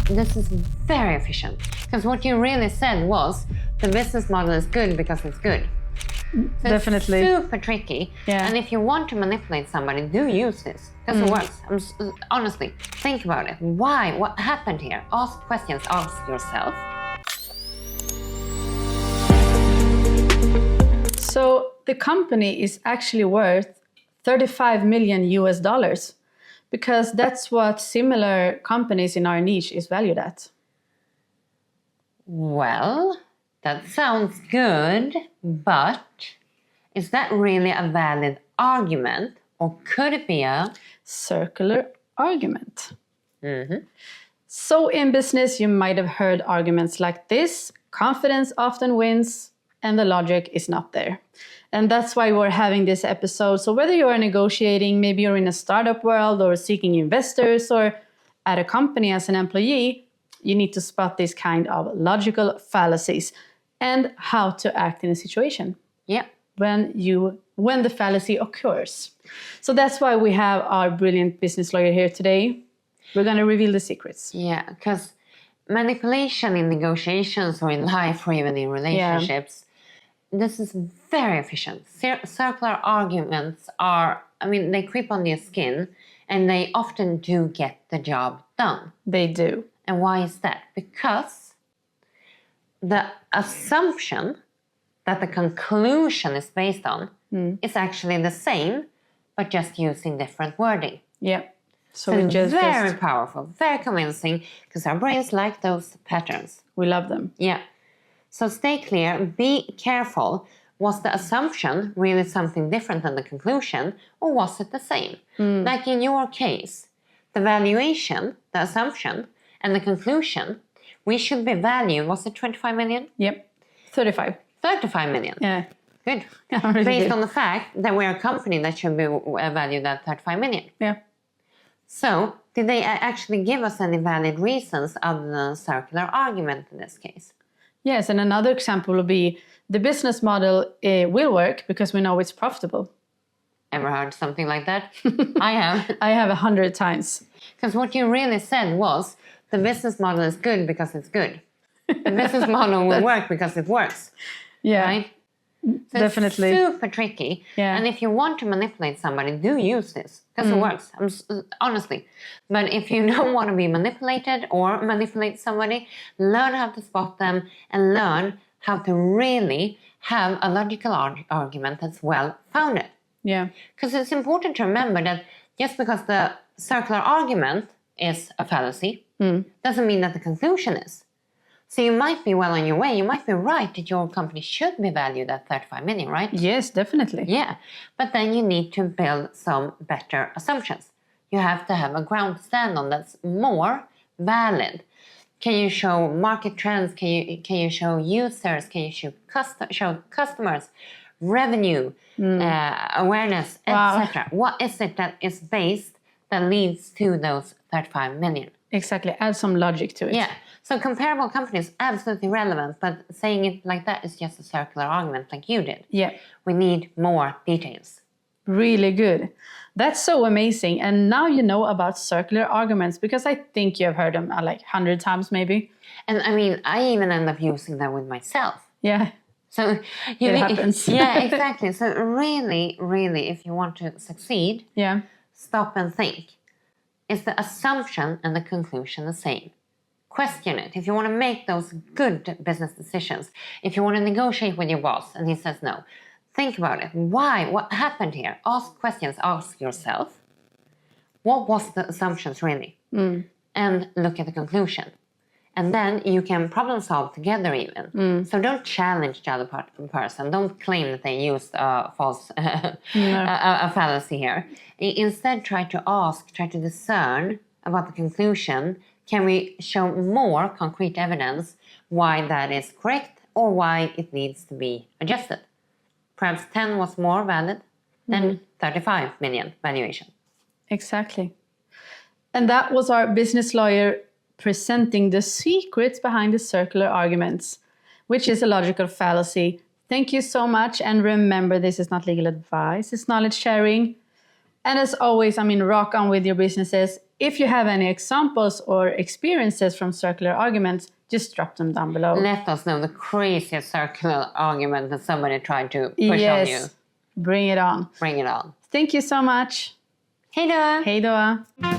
This is very efficient. Because what you really said was the business model is good because it's good. So Definitely. It's super tricky. Yeah. And if you want to manipulate somebody, do use this. Because it works. Honestly, think about it. Why? What happened here? Ask questions. Ask yourself. So the company is actually worth 35 million US dollars because that's what similar companies in our niche is valued at. Well, that sounds good, but is that really a valid argument, or could it be a circular argument? So in business, you might have heard arguments like this: confidence often wins, and the logic is not there. And that's why we're having this episode. So whether you are negotiating, maybe you're in a startup world or seeking investors, or at a company as an employee, you need to spot this kind of logical fallacies and how to act in a situation. Yeah. When the fallacy occurs. So that's why we have our brilliant business lawyer here today. We're going to reveal the secrets. Yeah, because manipulation in negotiations or in life or even in relationships, this is very efficient. Circular arguments are, they creep on your skin and they often do get the job done. They do. And why is that? Because the assumption that the conclusion is based on is actually the same, but just using different wording. Yeah. So it's very powerful, very convincing, because our brains like those patterns. We love them. Yeah. So stay clear, be careful. Was the assumption really something different than the conclusion, or was it the same? Like in your case, the valuation, the assumption, and the conclusion, we should be valued, was it 25 million? Yep. 35. 35 million. Yeah. Good. Really Based good. on the fact that we're a company that should be valued at 35 million. Yeah. So, did they actually give us any valid reasons other than a circular argument in this case? Yes, and another example would be the business model will work because we know it's profitable. Ever heard something like that? I have. I have 100 times. Because what you really said was the business model is good because it's good. The business model will work because it works. Yeah. Right? So Definitely. It's super tricky. Yeah. And if you want to manipulate somebody, do use this. Because it works. Honestly. But if you don't want to be manipulated or manipulate somebody, learn how to spot them and learn how to really have a logical argument that's well founded. Yeah. Because it's important to remember that just because the circular argument is a fallacy, doesn't mean that the conclusion is. So you might be well on your way. You might be right that your company should be valued at 35 million, right? Yes, definitely. Yeah. But then you need to build some better assumptions. You have to have a ground to stand on that's more valid. Can you show market trends? Can you show users? Can you show customers, revenue, awareness, etc.? What is it that is based that leads to those 35 million? Exactly. Add some logic to it. Yeah. So comparable companies, absolutely relevant, but saying it like that is just a circular argument like you did. Yeah. We need more details. Really good. That's so amazing. And now you know about circular arguments because I think you have heard them like 100 times maybe. And I even end up using them with myself. Yeah. So it happens. Yeah, exactly. So really, really, if you want to succeed, stop and think. Is the assumption and the conclusion the same? Question it. If you want to make those good business decisions, if you want to negotiate with your boss and he says no, think about it. Why? What happened here? Ask questions. Ask yourself. What was the assumptions really? And look at the conclusion. And then you can problem solve together even. So don't challenge the other person. Don't claim that they used a false a fallacy here. Instead, try to discern about the conclusion. Can we show more concrete evidence why that is correct or why it needs to be adjusted? Perhaps 10 was more valid than 35 million valuation. Exactly. And that was our business lawyer presenting the secrets behind the circular arguments, which is a logical fallacy. Thank you so much. And remember, this is not legal advice, it's knowledge sharing. And as always, rock on with your businesses. if you have any examples or experiences from circular arguments, just drop them down below. Let us know the craziest circular argument that somebody tried to push on you. Bring it on. Bring it on. Thank you so much. Hej då! Hej då!